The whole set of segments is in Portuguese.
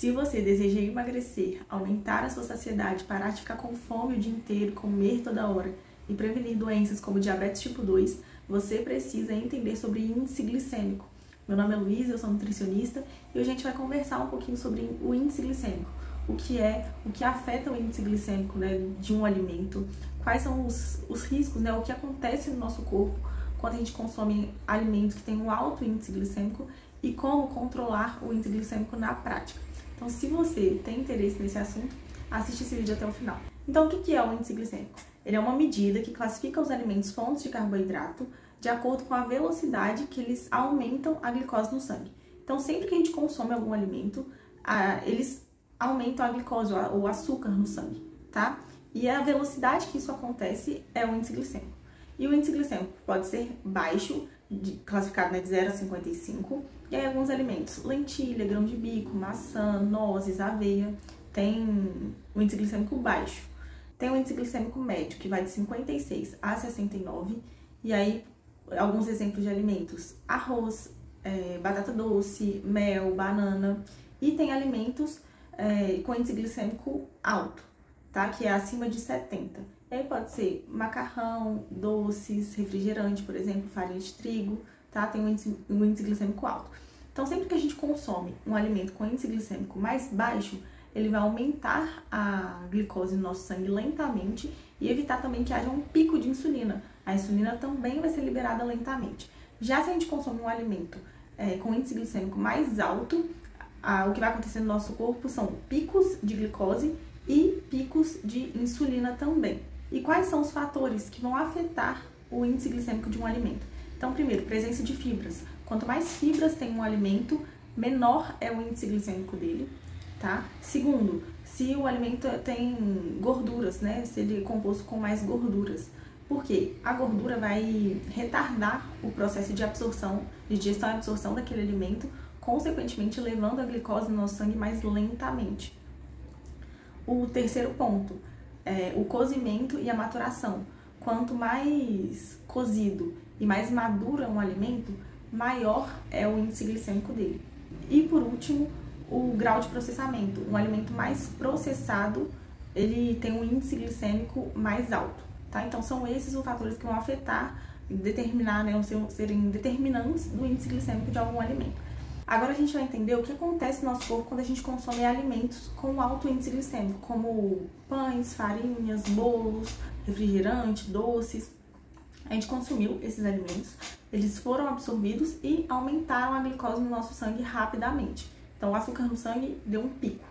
Se você deseja emagrecer, aumentar a sua saciedade, parar de ficar com fome o dia inteiro, comer toda hora e prevenir doenças como diabetes tipo 2, você precisa entender sobre índice glicêmico. Meu nome é Luísa, eu sou nutricionista e hoje a gente vai conversar um pouquinho sobre o índice glicêmico. O que afeta o índice glicêmico, né, de um alimento, quais são os riscos, né, o que acontece no nosso corpo quando a gente consome alimentos que têm um alto índice glicêmico e como controlar o índice glicêmico na prática. Então, se você tem interesse nesse assunto, assiste esse vídeo até o final. Então, o que é o índice glicêmico? Ele é uma medida que classifica os alimentos fontes de carboidrato de acordo com a velocidade que eles aumentam a glicose no sangue. Então, sempre que a gente consome algum alimento, eles aumentam a glicose, o açúcar no sangue, tá? E a velocidade que isso acontece é o índice glicêmico. E o índice glicêmico pode ser baixo, classificado, né, de 0 a 55, e aí alguns alimentos, lentilha, grão de bico, maçã, nozes, aveia, tem o índice glicêmico baixo. Tem o índice glicêmico médio, que vai de 56 a 69, e aí alguns exemplos de alimentos, arroz, batata doce, mel, banana, e tem alimentos com índice glicêmico alto, tá? Que é acima de 70. E aí pode ser macarrão, doces, refrigerante, por exemplo, farinha de trigo, tá? Tem um índice glicêmico alto. Então, sempre que a gente consome um alimento com índice glicêmico mais baixo, ele vai aumentar a glicose no nosso sangue lentamente e evitar também que haja um pico de insulina. A insulina também vai ser liberada lentamente. Já se a gente consome um alimento com índice glicêmico mais alto, o que vai acontecer no nosso corpo são picos de glicose e picos de insulina também. E quais são os fatores que vão afetar o índice glicêmico de um alimento? Então, primeiro, presença de fibras. Quanto mais fibras tem um alimento, menor é o índice glicêmico dele, tá? Segundo, se o alimento tem gorduras, né? Se ele é composto com mais gorduras. Por quê? A gordura vai retardar o processo de absorção, de digestão e absorção daquele alimento, consequentemente levando a glicose no nosso sangue mais lentamente. O terceiro ponto é o cozimento e a maturação. Quanto mais cozido e mais maduro é um alimento, maior é o índice glicêmico dele. E por último, o grau de processamento. Um alimento mais processado, ele tem um índice glicêmico mais alto, tá? Então são esses os fatores que vão afetar, determinar, né, serem determinantes do índice glicêmico de algum alimento. Agora a gente vai entender o que acontece no nosso corpo quando a gente consome alimentos com alto índice glicêmico, como pães, farinhas, bolos, refrigerante, doces. A gente consumiu esses alimentos, eles foram absorvidos e aumentaram a glicose no nosso sangue rapidamente. Então o açúcar no sangue deu um pico.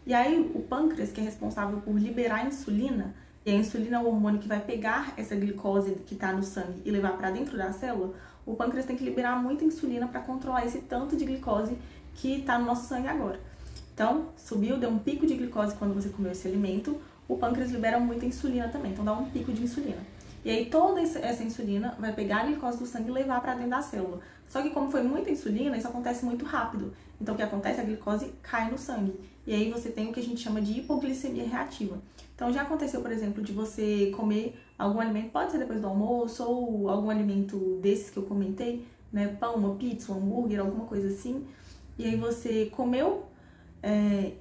E aí o pâncreas, que é responsável por liberar a insulina, e a insulina é o hormônio que vai pegar essa glicose que está no sangue e levar para dentro da célula, o pâncreas tem que liberar muita insulina para controlar esse tanto de glicose que está no nosso sangue agora. Então, subiu, deu um pico de glicose quando você comeu esse alimento, o pâncreas libera muita insulina também, então dá um pico de insulina. E aí toda essa insulina vai pegar a glicose do sangue e levar para dentro da célula. Só que como foi muita insulina, isso acontece muito rápido. Então o que acontece? A glicose cai no sangue. E aí você tem o que a gente chama de hipoglicemia reativa. Então já aconteceu, por exemplo, de você comer algum alimento, pode ser depois do almoço ou algum alimento desses que eu comentei, né? Pão, uma pizza, um hambúrguer, alguma coisa assim. E aí você comeu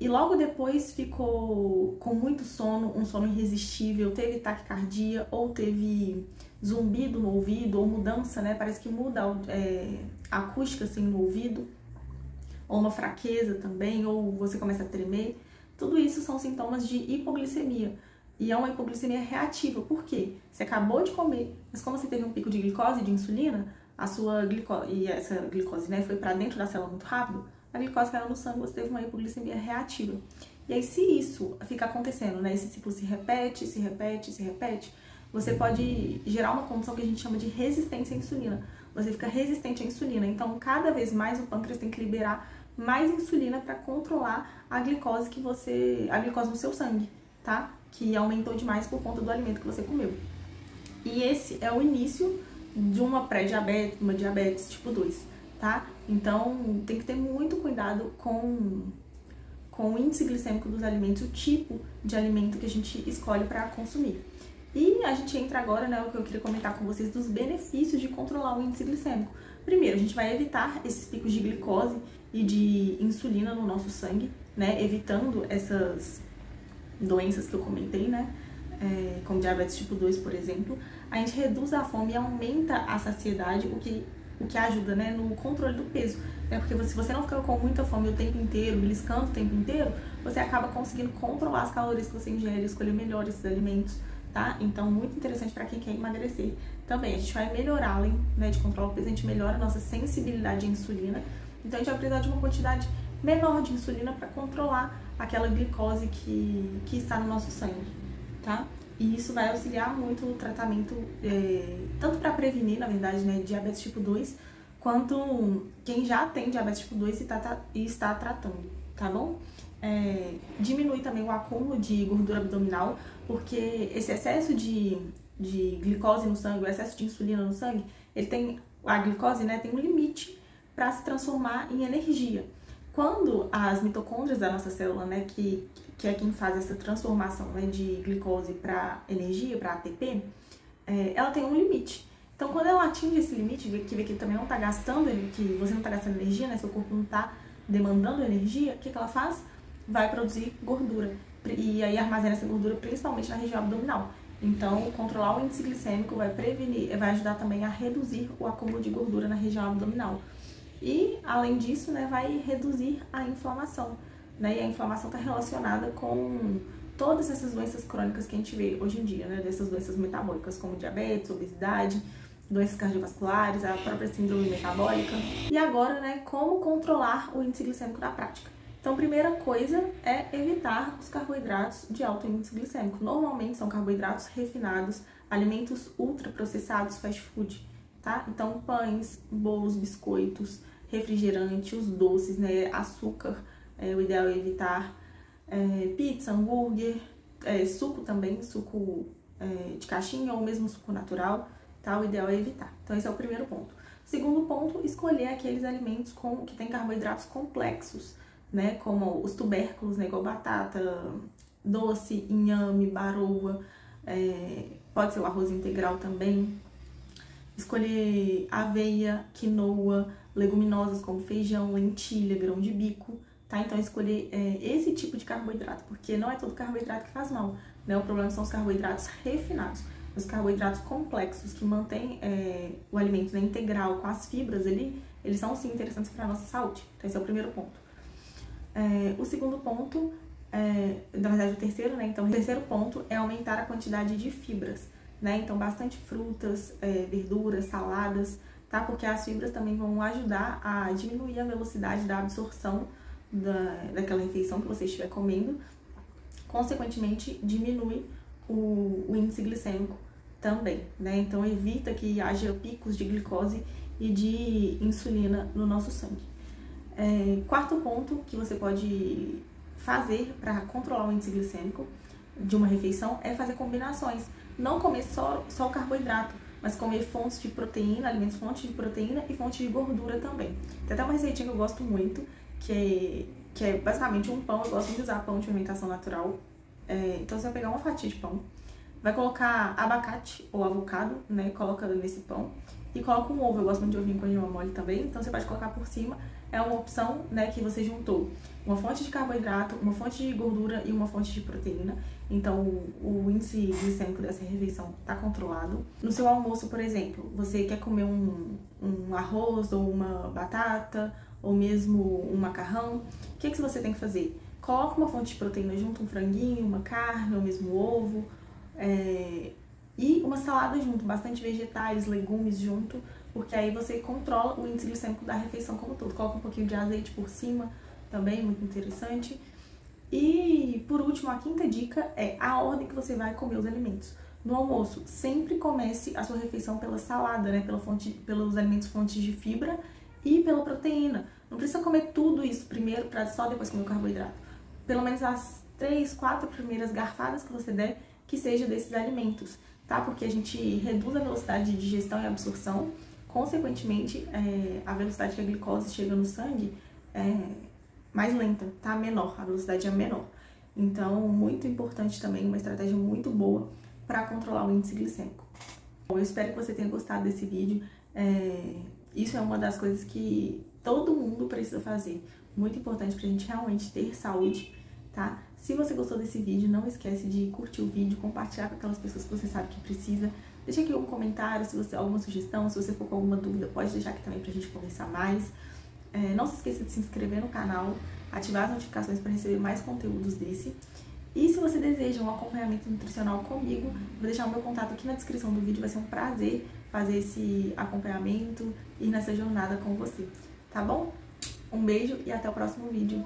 e logo depois ficou com muito sono, um sono irresistível, teve taquicardia ou teve zumbido no ouvido ou mudança, né? Parece que muda a acústica assim no ouvido, ou uma fraqueza também, ou você começa a tremer. Tudo isso são sintomas de hipoglicemia. E é uma hipoglicemia reativa. Por quê? Você acabou de comer, mas como você teve um pico de glicose, de insulina, a sua glicose, e essa glicose, né, foi para dentro da célula muito rápido, a glicose caiu no sangue, você teve uma hipoglicemia reativa. E aí, se isso fica acontecendo, né, esse ciclo se repete, se repete, se repete, você pode gerar uma condição que a gente chama de resistência à insulina. Você fica resistente à insulina. Então, cada vez mais o pâncreas tem que liberar mais insulina para controlar a glicose no seu sangue, tá? Que aumentou demais por conta do alimento que você comeu. E esse é o início de uma pré-diabetes, uma diabetes tipo 2, tá? Então, tem que ter muito cuidado com o índice glicêmico dos alimentos, o tipo de alimento que a gente escolhe para consumir. E a gente entra agora, né, o que eu queria comentar com vocês dos benefícios de controlar o índice glicêmico. Primeiro, a gente vai evitar esses picos de glicose e de insulina no nosso sangue, né, evitando essas doenças que eu comentei, né, como diabetes tipo 2, por exemplo, a gente reduz a fome e aumenta a saciedade, o que ajuda, né, no controle do peso. Porque se você não fica com muita fome o tempo inteiro, beliscando o tempo inteiro, você acaba conseguindo controlar as calorias que você ingere e escolher melhor esses alimentos, tá? Então, muito interessante para quem quer emagrecer. Também, a gente vai melhorar, além, né, de controlar o peso, a gente melhora a nossa sensibilidade à insulina. Então, a gente vai precisar de uma quantidade menor de insulina para controlar aquela glicose que está no nosso sangue, tá? E isso vai auxiliar muito no tratamento, tanto para prevenir, na verdade, né, diabetes tipo 2, quanto quem já tem diabetes tipo 2 e está tratando, tá bom? Diminui também o acúmulo de gordura abdominal, porque esse excesso de glicose no sangue, o excesso de insulina no sangue, a glicose, né, tem um limite para se transformar em energia. Quando as mitocôndrias da nossa célula, né, que é quem faz essa transformação, né, de glicose para energia, para ATP, ela tem um limite. Então, quando ela atinge esse limite, que vê que também não está gastando, que você não está gastando energia, né, seu corpo não está demandando energia, o que ela faz? Vai produzir gordura. E aí armazena essa gordura principalmente na região abdominal. Então, controlar o índice glicêmico vai ajudar também a reduzir o acúmulo de gordura na região abdominal. E, além disso, né, vai reduzir a inflamação, né? E a inflamação está relacionada com todas essas doenças crônicas que a gente vê hoje em dia, né? Dessas doenças metabólicas, como diabetes, obesidade, doenças cardiovasculares, a própria síndrome metabólica. E agora, né, como controlar o índice glicêmico na prática? Então, primeira coisa é evitar os carboidratos de alto índice glicêmico. Normalmente são carboidratos refinados, alimentos ultraprocessados, fast food, tá? Então, pães, bolos, biscoitos, refrigerante, os doces, né, açúcar, o ideal é evitar, pizza, hambúrguer, suco também, suco de caixinha ou mesmo suco natural, tá? O ideal é evitar. Então, esse é o primeiro ponto. Segundo ponto, escolher aqueles alimentos que têm carboidratos complexos, né, como os tubérculos, né, igual batata, doce, inhame, baroa, pode ser o arroz integral também. Escolher aveia, quinoa, leguminosas como feijão, lentilha, grão de bico, tá? Então, escolher esse tipo de carboidrato, porque não é todo carboidrato que faz mal, né? O problema são os carboidratos refinados. Os carboidratos complexos que mantêm o alimento, né, integral com as fibras ali, eles são sim interessantes para a nossa saúde. Então, esse é o primeiro ponto. O segundo ponto, na verdade o terceiro, né? Então, o terceiro ponto é aumentar a quantidade de fibras, né? Então, bastante frutas, verduras, saladas, tá? Porque as fibras também vão ajudar a diminuir a velocidade da absorção daquela refeição que você estiver comendo. Consequentemente, diminui o índice glicêmico também, né? Então, evita que haja picos de glicose e de insulina no nosso sangue. Quarto ponto que você pode fazer para controlar o índice glicêmico de uma refeição é fazer combinações. Não comer só o carboidrato, mas comer fontes de proteína, alimentos fontes de proteína e fontes de gordura também. Tem até uma receitinha que eu gosto muito, que é basicamente um pão. Eu gosto muito de usar pão de fermentação natural. Então você vai pegar uma fatia de pão, vai colocar abacate ou avocado, né? Coloca nesse pão e coloca um ovo. Eu gosto muito de ovinho com gema mole também, então você pode colocar por cima. É uma opção, né, que você juntou uma fonte de carboidrato, uma fonte de gordura e uma fonte de proteína. Então, o índice glicêmico dessa refeição está controlado. No seu almoço, por exemplo, você quer comer um arroz ou uma batata ou mesmo um macarrão, o que você tem que fazer? Coloca uma fonte de proteína junto, um franguinho, uma carne ou mesmo ovo, e uma salada junto, bastante vegetais, legumes junto, porque aí você controla o índice glicêmico da refeição como um todo. Coloca um pouquinho de azeite por cima, também muito interessante. E por último, a quinta dica é a ordem que você vai comer os alimentos. No almoço, sempre comece a sua refeição pela salada, né? Pelos alimentos fontes de fibra e pela proteína. Não precisa comer tudo isso primeiro para só depois comer o carboidrato. Pelo menos as 3, 4 primeiras garfadas que você der, que seja desses alimentos, tá? Porque a gente reduz a velocidade de digestão e absorção. Consequentemente, a velocidade que a glicose chega no sangue é mais lenta, tá? Menor, a velocidade é menor. Então, muito importante também, uma estratégia muito boa para controlar o índice glicêmico. Bom, eu espero que você tenha gostado desse vídeo. Isso é uma das coisas que todo mundo precisa fazer. muito importante pra gente realmente ter saúde, tá? Se você gostou desse vídeo, não esquece de curtir o vídeo, compartilhar com aquelas pessoas que você sabe que precisa. Deixa aqui um comentário, se você alguma sugestão, se você for com alguma dúvida, pode deixar aqui também pra gente conversar mais. Não se esqueça de se inscrever no canal, ativar as notificações para receber mais conteúdos desse. E se você deseja um acompanhamento nutricional comigo, vou deixar o meu contato aqui na descrição do vídeo. Vai ser um prazer fazer esse acompanhamento e ir nessa jornada com você, tá bom? Um beijo e até o próximo vídeo.